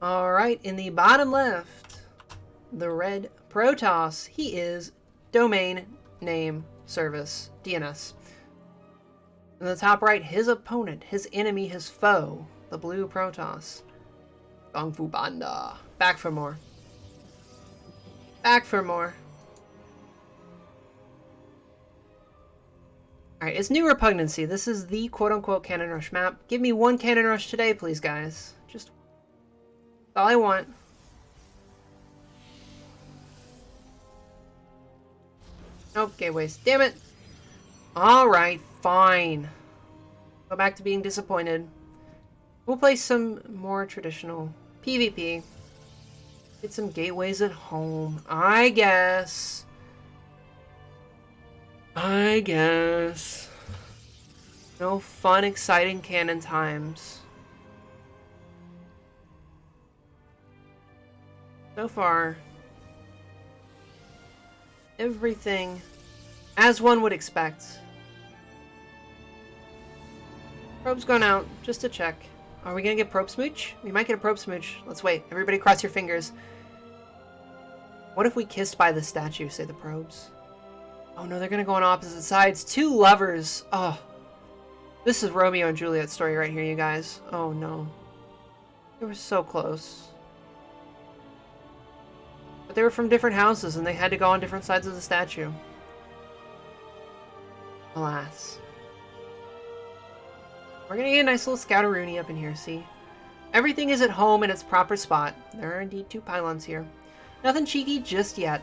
Alright, in the bottom left, the red Protoss. He is domain name service, DNS. In the top right, his opponent, his enemy, his foe, the blue Protoss. GunGFuBanDa. Back for more. Back for more. Alright, it's New Repugnancy. This is the quote-unquote Cannon Rush map. Give me one Cannon Rush today, please, guys. Just all I want. Nope, gateways. Damn it! Alright, fine. Go back to being disappointed. We'll play some more traditional PvP. Get some gateways at home, I guess. No fun, exciting cannon times. So far, everything as one would expect. Probe's gone out, just to check. Are we gonna get probe smooch? We might get a probe smooch. Let's wait. Everybody cross your fingers. What if we kissed by the statue, say the probes? Oh no, they're gonna go on opposite sides. Two lovers. Oh. This is Romeo and Juliet story right here, you guys. Oh no. They were so close. But they were from different houses and they had to go on different sides of the statue. Alas. We're gonna get a nice little scoutaroonie up in here, see? Everything is at home in its proper spot. There are indeed two pylons here. Nothing cheeky just yet.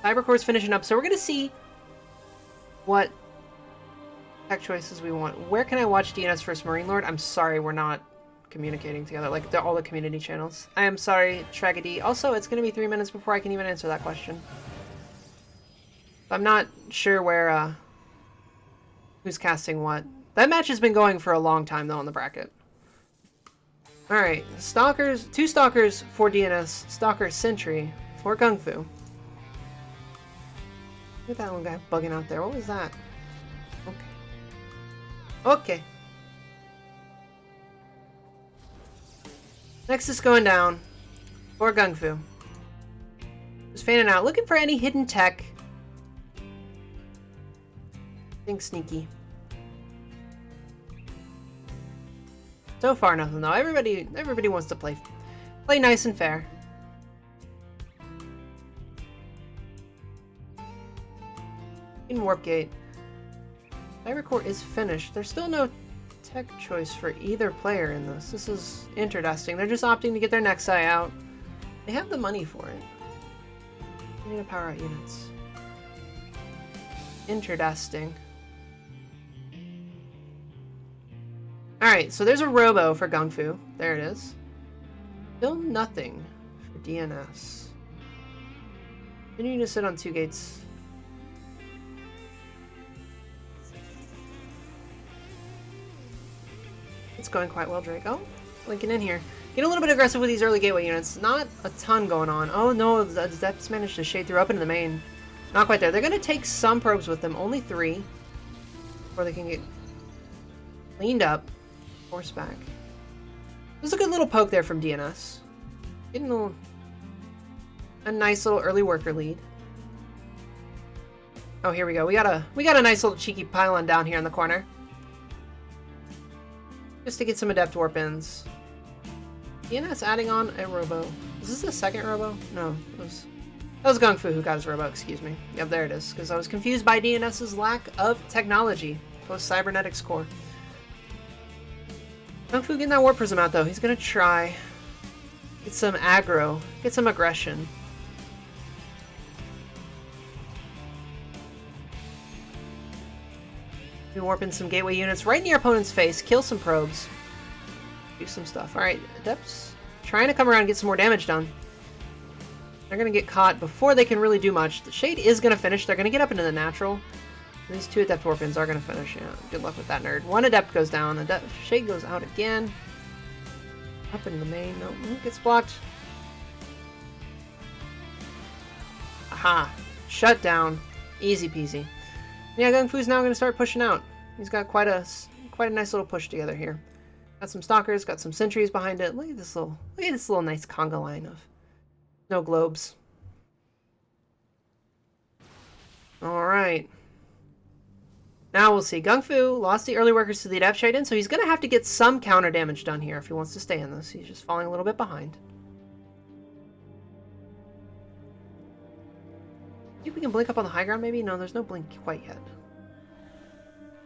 Cybercore's finishing up, so we're gonna see what tech choices we want. Where can I watch DNS First Marine Lord? I'm sorry, we're not communicating together, like all the community channels. I am sorry, Tragedy. Also, it's gonna be 3 minutes before I can even answer that question. I'm not sure where, who's casting what. That match has been going for a long time, though, on the bracket. Alright, Stalkers, 2 Stalkers for DNS, Stalker Sentry for GunGFu. Look at that little guy bugging out there. What was that? Okay. Okay. Next is going down for GunGFu. Just fanning out, looking for any hidden tech. Think sneaky. So far, nothing though. Everybody wants to play nice and fair. In Warp Gate, Cybercore is finished. There's still no tech choice for either player in this. This is interesting. They're just opting to get their Nexi out. They have the money for it. They need to power out units. Interesting. Alright, so there's a robo for GunGFu. There it is. Still nothing for DNS. Continuing to sit on 2 gates. It's going quite well, Drake. Oh, linking in here. Get a little bit aggressive with these early gateway units. Not a ton going on. Oh no, that's managed to shade through up into the main. Not quite there. They're going to take some probes with them. Only 3. Before they can get cleaned up. Force back. There's a good little poke there from DNS. Getting a nice little early worker lead. Oh, here we go. We got a nice little cheeky pylon down here in the corner. Just to get some adept warp-ins. DNS adding on a robo. Is this the second robo? No, that was GunGFu who got his robo, excuse me. Yep, there it is. Because I was confused by DNS's lack of technology. Post-cybernetics core. GunGFu getting that Warp Prism out, though. He's going to try. Get some aggro. Get some aggression. Be warping some gateway units right in your opponent's face. Kill some probes. Do some stuff. Alright, Adepts trying to come around and get some more damage done. They're going to get caught before they can really do much. The Shade is going to finish. They're going to get up into the natural. These 2 Adept Warpins are going to finish. Yeah, good luck with that, nerd. 1 Adept goes down. Shade goes out again. Up in the main. No, gets blocked. Aha. Shut down. Easy peasy. Yeah, GunGFu's now going to start pushing out. He's got quite quite a nice little push together here. Got some stalkers, got some sentries behind it. Look at this little nice conga line of no globes. All right. Now we'll see. GunGFu lost the early workers to the Adept Shade in, so he's going to have to get some counter damage done here if he wants to stay in this. He's just falling a little bit behind. See if we can blink up on the high ground, maybe? No, there's no blink quite yet.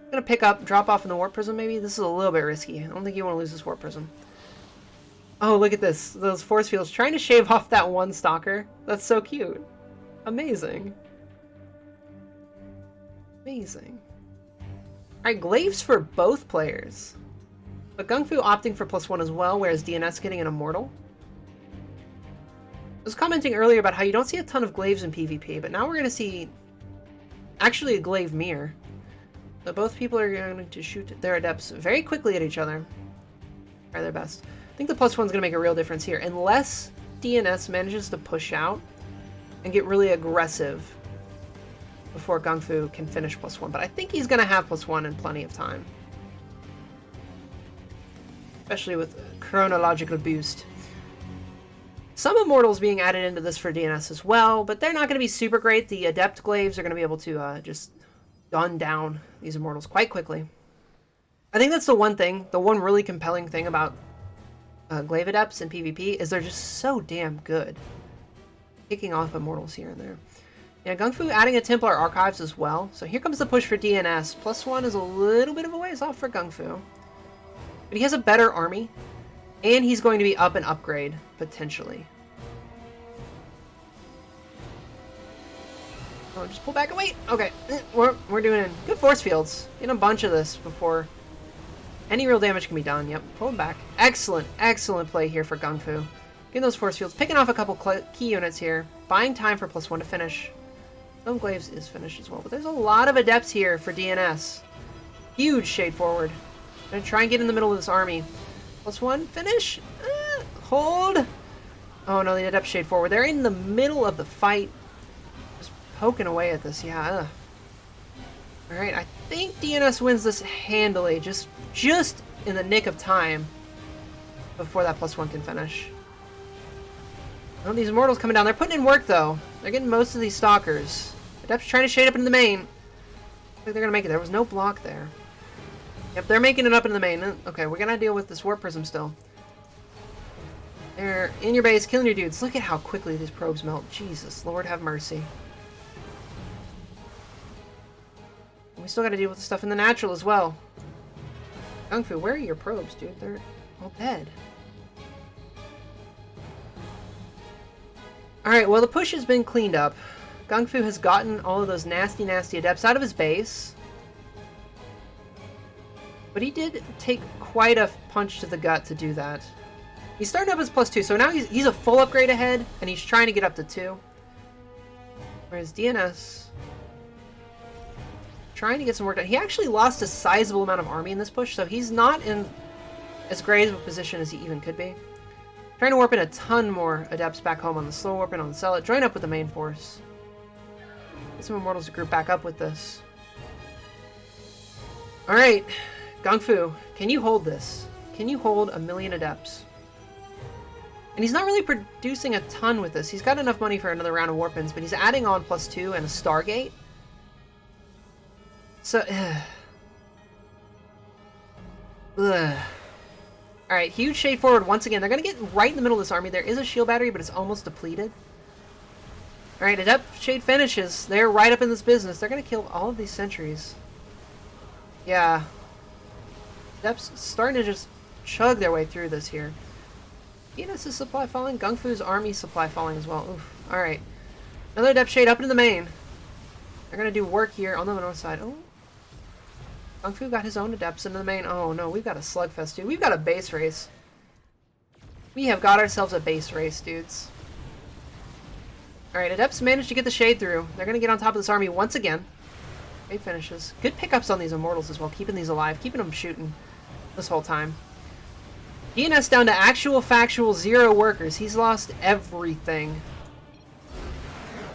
I'm going to pick up, drop off in the Warp Prism, maybe? This is a little bit risky. I don't think you want to lose this Warp Prism. Oh, look at this. Those force fields trying to shave off that one stalker. That's so cute. Amazing. Amazing. Alright, glaives for both players. But GunGFu opting for +1 as well, whereas DnS getting an immortal. I was commenting earlier about how you don't see a ton of glaives in PvP, but now we're going to see actually a glaive mirror. So both people are going to shoot their adepts very quickly at each other. Try their best. I think the +1's going to make a real difference here, unless DnS manages to push out and get really aggressive before GunGFu can finish +1, but I think he's going to have +1 in plenty of time. Especially with chronological boost. Some immortals being added into this for DnS as well, but they're not going to be super great. The adept glaives are going to be able to just gun down these immortals quite quickly. I think that's the one really compelling thing about glaive adepts in PvP is they're just so damn good. Kicking off immortals here and there. Yeah, GunGFu adding a Templar Archives as well. So here comes the push for DnS. +1 is a little bit of a ways off for GunGFu. But he has a better army. And he's going to be up an upgrade, potentially. Oh, just pull back and wait. Okay, we're doing it. Good force fields. Get a bunch of this before any real damage can be done. Yep, pull him back. Excellent, excellent play here for GunGFu. Getting those force fields. Picking off a couple key units here. Buying time for +1 to finish. Some glaives is finished as well, but there's a lot of adepts here for DnS. Huge shade forward. Gonna try and get in the middle of this army. +1, finish! Hold! Oh no, the adept shade forward. They're in the middle of the fight. Just poking away at this, yeah. Alright, I think DnS wins this handily, just in the nick of time before that +1 can finish. Oh, these immortals coming down. They're putting in work, though. They're getting most of these stalkers. Adepts trying to shade up into the main. I think they're going to make it. There was no block there. Yep, they're making it up into the main. Okay, we're going to deal with this Warp Prism still. They're in your base, killing your dudes. Look at how quickly these probes melt. Jesus, Lord have mercy. And we still got to deal with the stuff in the natural as well. GunGFu, where are your probes, dude? They're all dead. Alright, well the push has been cleaned up. GunGFu has gotten all of those nasty, nasty adepts out of his base. But he did take quite a punch to the gut to do that. He's starting up as +2, so now he's a full upgrade ahead, and he's trying to get up to 2. Whereas DnS trying to get some work done. He actually lost a sizable amount of army in this push, so he's not in as great of a position as he even could be. Trying to warp in a ton more adepts back home on the slow warp and on the Zealot. Join up with the main force. Get some immortals to group back up with this. Alright, GunGFu, can you hold this? Can you hold 1,000,000 adepts? And he's not really producing a ton with this. He's got enough money for another round of warp-ins, but he's adding on +2 and a Stargate. So, Alright, huge shade forward once again. They're going to get right in the middle of this army. There is a shield battery, but it's almost depleted. Alright, Adept Shade finishes. They're right up in this business. They're going to kill all of these sentries. Yeah. Adepts starting to just chug their way through this here. DnS's supply falling. GunGFu's army supply falling as well. Oof. Alright. Another Adept Shade up into the main. They're going to do work here on the north side. Oh. GunGFu got his own adepts into the main. Oh no, we've got a slugfest, dude. We've got a base race. We have got ourselves a base race, dudes. Alright, adepts managed to get the shade through. They're going to get on top of this army once again. Great finishes. Good pickups on these immortals as well, keeping these alive, keeping them shooting this whole time. DnS down to actual factual 0 workers. He's lost everything.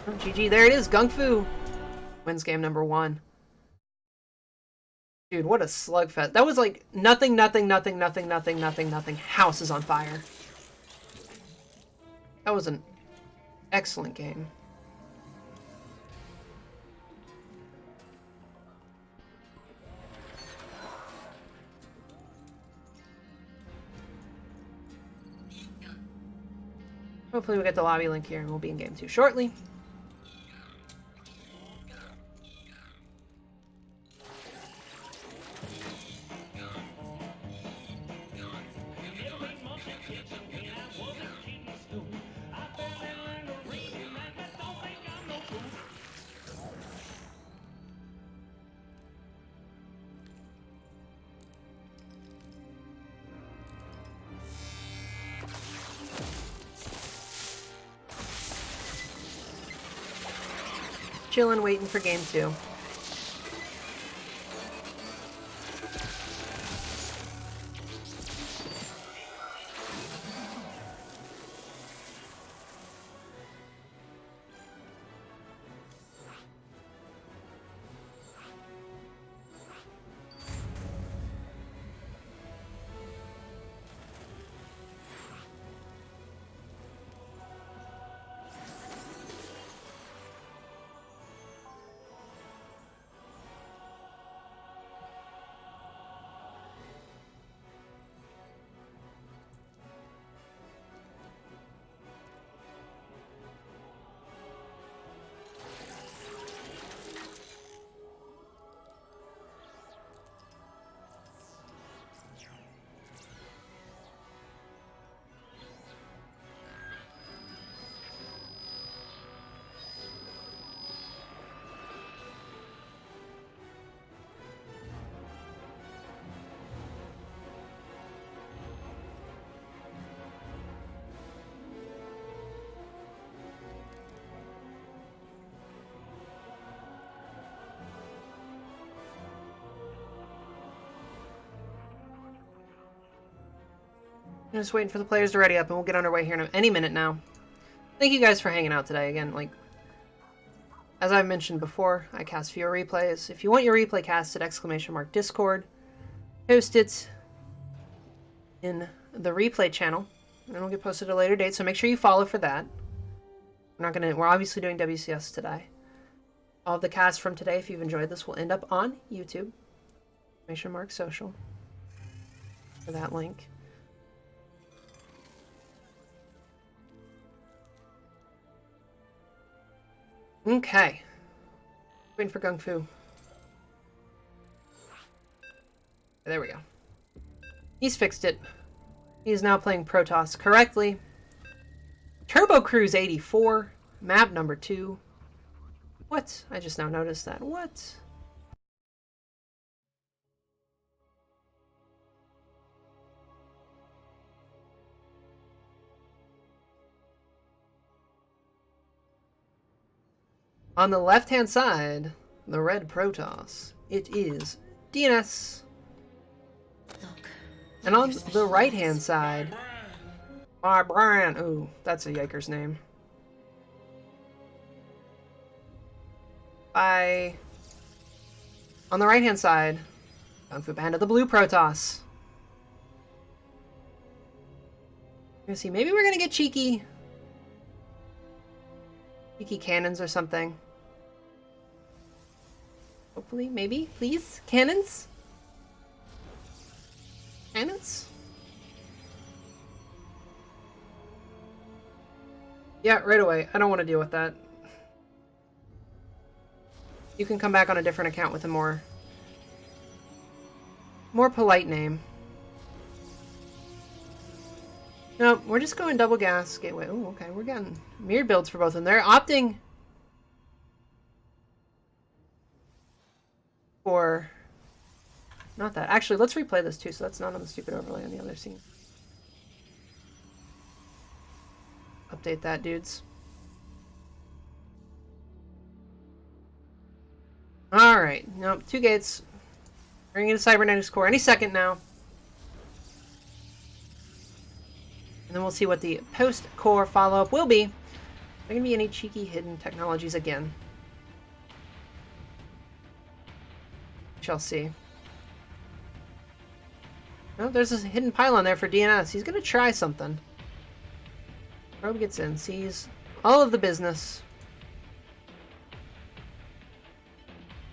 Oh, GG, there it is. GunGFu wins game number 1. Dude, what a slugfest. That was like nothing, nothing, nothing, nothing, nothing, nothing, nothing. House is on fire. That was an excellent game. Hopefully we get the lobby link here and we'll be in game 2 shortly. Chilling, waiting for game 2. I'm just waiting for the players to ready up, and we'll get underway here in any minute now. Thank you guys for hanging out today. Again, like, as I've mentioned before, I cast fewer replays. If you want your replay casted, !Discord. Post it in the replay channel, and it'll get posted at a later date, so make sure you follow for that. We're obviously doing WCS today. All of the casts from today, if you've enjoyed this, will end up on YouTube. !Social for that link. Okay. Waiting for GunGFu. There we go. He's fixed it. He's now playing Protoss correctly. Turbo Cruise 84. Map number 2. What? I just now noticed that. What? On the left-hand side, the red Protoss, it is DnS. Look, and on the right-hand side, Brian. Ooh, that's a yiker's name. On the right-hand side, GunGFuBanDa, the blue Protoss. We're gonna see, maybe we're gonna get cheeky cannons or something. Hopefully, maybe, please, cannons? Cannons? Yeah, right away. I don't want to deal with that. You can come back on a different account with a more polite name. No, we're just going double gas gateway. Oh, okay, we're getting mirrored builds for both of them. They're opting for not that. Actually, let's replay this too, so that's not on the stupid overlay on the other scene. Update that, dudes. Alright, nope, 2 gates. Bringing in a cybernetics core any second now. And then we'll see what the post-core follow-up will be. Are there going to be any cheeky hidden technologies again? We shall see. Oh, there's a hidden pylon there for DNS. He's gonna try something. Probe gets in, sees all of the business.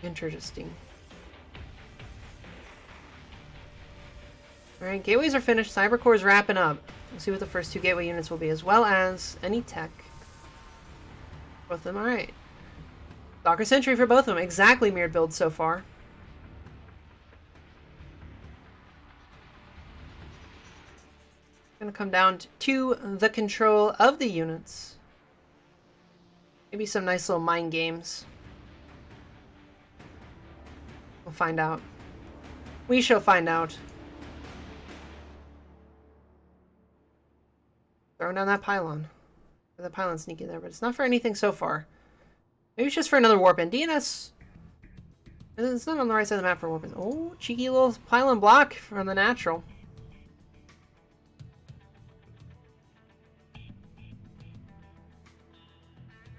Interesting. Alright, gateways are finished. Cybercore is wrapping up. We'll see what the first 2 gateway units will be, as well as any tech. Both of them, alright. Stalker Sentry for both of them. Exactly mirrored builds so far. Gonna come down to the control of the units. Maybe some nice little mind games. We'll find out. We shall find out. Throwing down that pylon. The pylon's sneaky there, but it's not for anything so far. Maybe it's just for another warp in. DNS. It's not on the right side of the map for warp in. Oh, cheeky little pylon block from the natural.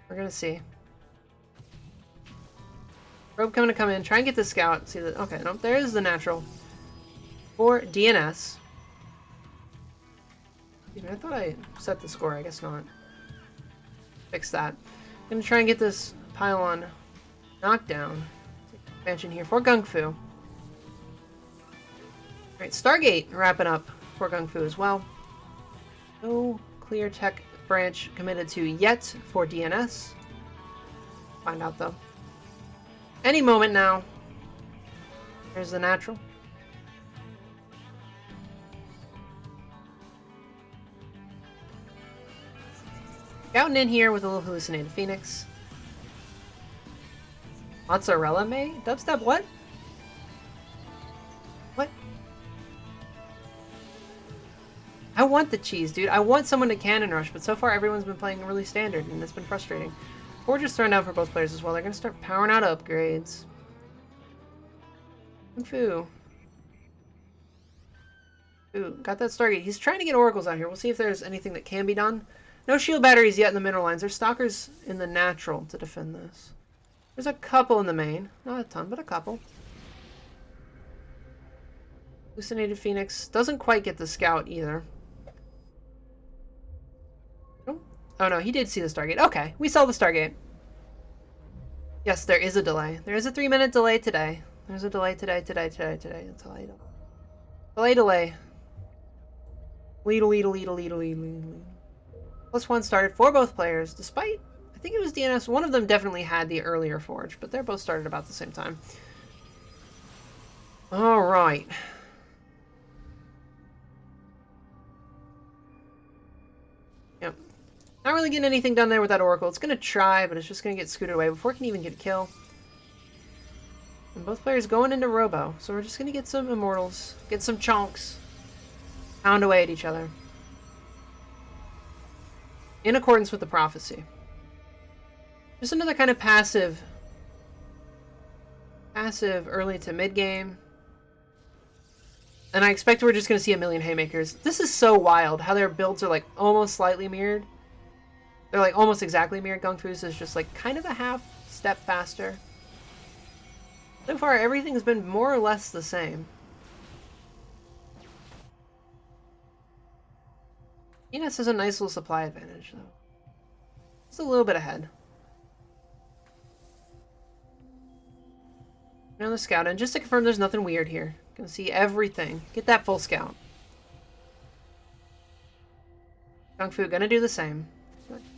We're gonna see. Probe coming to come in. Try and get the scout. See that? Okay, nope. There is the natural. For DNS. Excuse me, I thought I set the score. I guess not. Fix that. Gonna try and get this pylon knocked down. Expansion here for GunGFu. Alright, Stargate wrapping up for GunGFu as well. No clear tech branch committed to yet for DNS. Find out though. Any moment now. There's the natural. Scouting in here with a little hallucinated phoenix. Mozzarella May? Dubstep what? What? I want the cheese, dude. I want someone to cannon rush, but so far everyone's been playing really standard, and it's been frustrating. Or just thrown down for both players as well. They're going to start powering out upgrades. GunGFu. Ooh, got that Stargate. He's trying to get oracles out here. We'll see if there's anything that can be done. No shield batteries yet in the mineral lines. There's stalkers in the natural to defend this. There's a couple in the main. Not a ton, but a couple. Hallucinated Phoenix doesn't quite get the scout either. Oh no, he did see the Stargate. Okay, we saw the Stargate. Yes, there is a delay. There is a 3-minute delay today. There's a delay today. It's a delay. Lead. +1 started for both players, despite, I think it was DNS. One of them definitely had the earlier forge, but they're both started about the same time. Alright. Yep. Not really getting anything done there with that Oracle. It's going to try, but it's just going to get scooted away before it can even get a kill. And both players going into Robo. So we're just going to get some Immortals. Get some chunks. Pound away at each other. In accordance with the prophecy. Just another kind of passive early to mid game. And I expect we're just going to see a million haymakers. This is so wild how their builds are like almost slightly mirrored. They're like almost exactly mirrored. GunGFu's is just like kind of a half step faster. So far everything's been more or less the same. DnS has a nice little supply advantage though. Just a little bit ahead. Now the scout, and just to confirm there's nothing weird here. Can see everything. Get that full scout. GunGFu gonna do the same.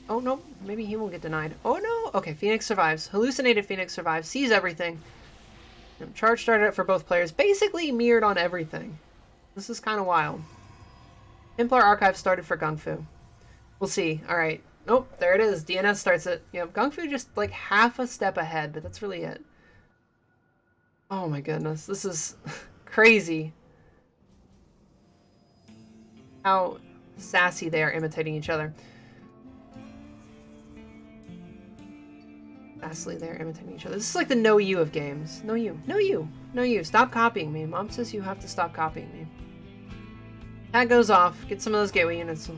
Oh no, maybe he won't get denied. Oh no! Okay, Phoenix survives. Hallucinated Phoenix survives. Sees everything. And charge started for both players. Basically mirrored on everything. This is kind of wild. Templar Archive started for GunGFu. We'll see. Alright. Nope, there it is. DNS starts it. Yep, GunGFu just like half a step ahead, but that's really it. Oh my goodness. This is crazy. How sassy they are imitating each other. Sassily they're imitating each other. This is like the no you of games. No you. No you. No you. Stop copying me. Mom says you have to stop copying me. That goes off. Get some of those gateway units.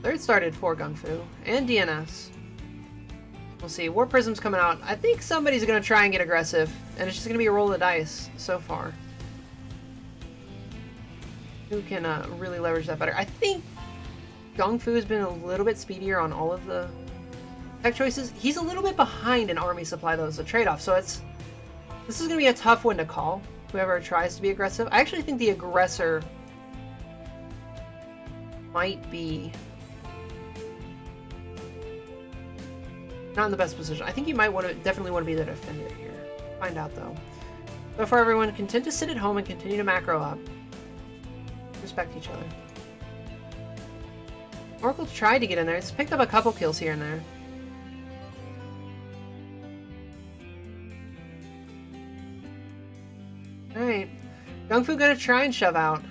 Third started for GunGFu and DNS. We'll see. War Prism's coming out. I think somebody's going to try and get aggressive, and it's just going to be a roll of the dice so far. Who can really leverage that better? I think GunGFu has been a little bit speedier on all of the tech choices. He's a little bit behind in army supply, though, as a trade-off. So this is going to be a tough one to call. Whoever tries to be aggressive. I actually think the aggressor might be not in the best position. I think you might definitely want to be the defender here. Find out, though. So far, everyone content to sit at home and continue to macro up. Respect each other. Oracle tried to get in there. It's picked up a couple kills here and there. Alright. GunGFu gonna try and shove out.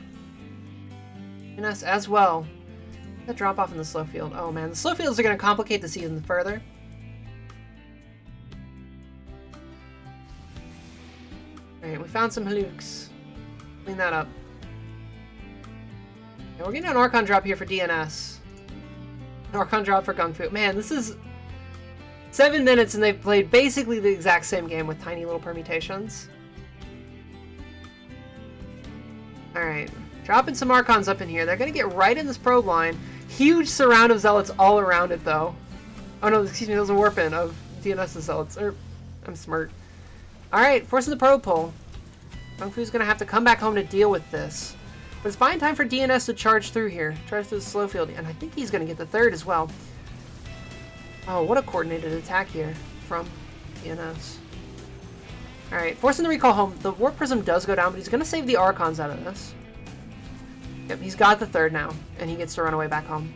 DnS as well. That drop off in the slow field. Oh man, the slow fields are gonna complicate the season further. Alright, we found some halukes. Clean that up. And we're getting an Archon drop here for DnS. An Archon drop for GunGFu. Man, this is 7 minutes and they've played basically the exact same game with tiny little permutations. Alright, dropping some Archons up in here. They're going to get right in this probe line. Huge surround of Zealots all around it, though. Oh no, excuse me, there's a warp in of DNS's Zealots. I'm smart. Alright, forcing the probe pull. GunGFu's going to have to come back home to deal with this. But it's buying time for DnS to charge through here. Charge through the slow field. And I think he's going to get the third as well. Oh, what a coordinated attack here from DnS. Alright, forcing the recall home. The Warp Prism does go down, but he's going to save the Archons out of this. Yep, he's got the third now. And he gets to run away back home.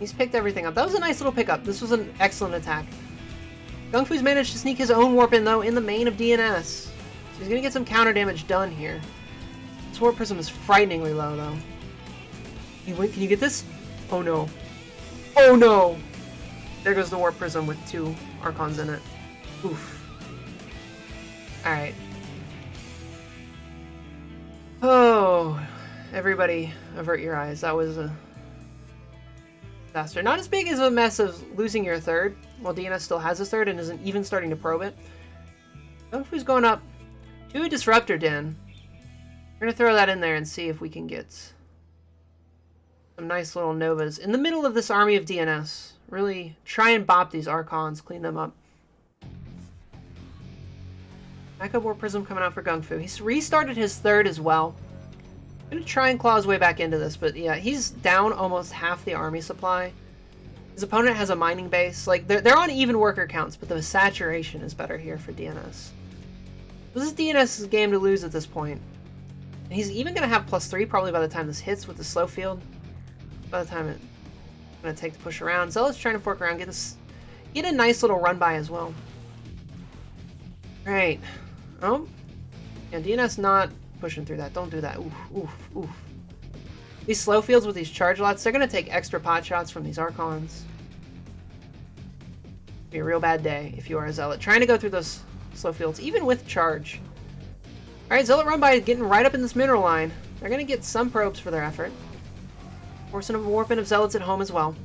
He's picked everything up. That was a nice little pickup. This was an excellent attack. GunGFu's managed to sneak his own Warp in, though, in the main of DnS. He's gonna get some counter damage done here. This Warp Prism is frighteningly low, though. Can you get this? Oh no. Oh no! There goes the Warp Prism with 2 Archons in it. Oof. Alright. Oh, everybody avert your eyes. That was a disaster. Not as big as a mess of losing your third, while DnS still has his third and isn't even starting to probe it. GunGFu's going up to a Disruptor Den. We're going to throw that in there and see if we can get some nice little Novas in the middle of this army of DnS. Really try and bop these Archons, clean them up. Backup Warp Prism coming out for GunGFu. He's restarted his third as well. I'm going to try and claw his way back into this, but yeah, he's down almost half the army supply. His opponent has a mining base. Like, they're on even worker counts, but the saturation is better here for DnS. This is DNS's game to lose at this point. And he's even going to have +3 probably by the time this hits with the slow field. By the time it's going to take to push around. Zealot's trying to fork around, get a nice little run by as well. Alright. Oh. Yeah, DnS not pushing through that. Don't do that. Oof, oof, oof. These slow fields with these charge lots, they're going to take extra pot shots from these Archons. Be a real bad day if you are a Zealot. Trying to go through those slow fields, even with charge. Alright, Zealot run by getting right up in this mineral line. They're going to get some probes for their effort. Forcing a warp in of Zealots at home as well.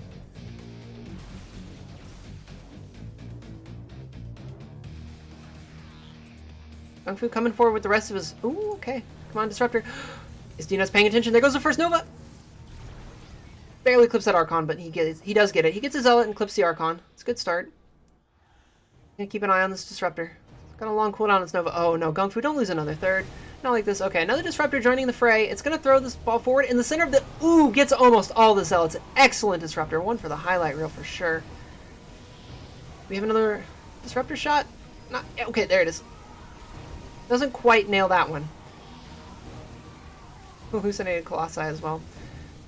GunGFu coming forward with the rest of his... Ooh, okay. Come on, Disruptor. Is DnS paying attention? There goes the first Nova! Barely clips that Archon, but he does get it. He gets a Zealot and clips the Archon. It's a good start. Gonna keep an eye on this Disruptor. Got a long cooldown on this Nova. Oh no, GunGFu, don't lose another third. Not like this. Okay, another Disruptor joining the fray. It's gonna throw this ball forward in the center of the... Ooh, gets almost all the Zealots. Excellent Disruptor. One for the highlight reel for sure. We have another Disruptor shot? Not... Okay, there it is. Doesn't quite nail that one. Hallucinated Colossi as well.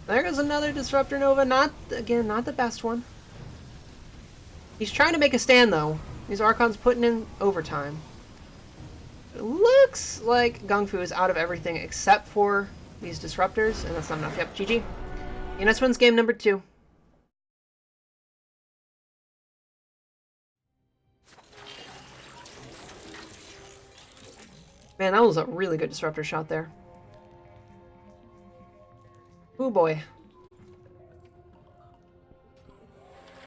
There goes another Disruptor Nova. Not the best one. He's trying to make a stand, though. These Archons putting in overtime. It looks like GunGFu is out of everything except for these Disruptors, and that's not enough. Yep, GG. DnS wins game number 2. Man, that was a really good Disruptor shot there. Ooh boy.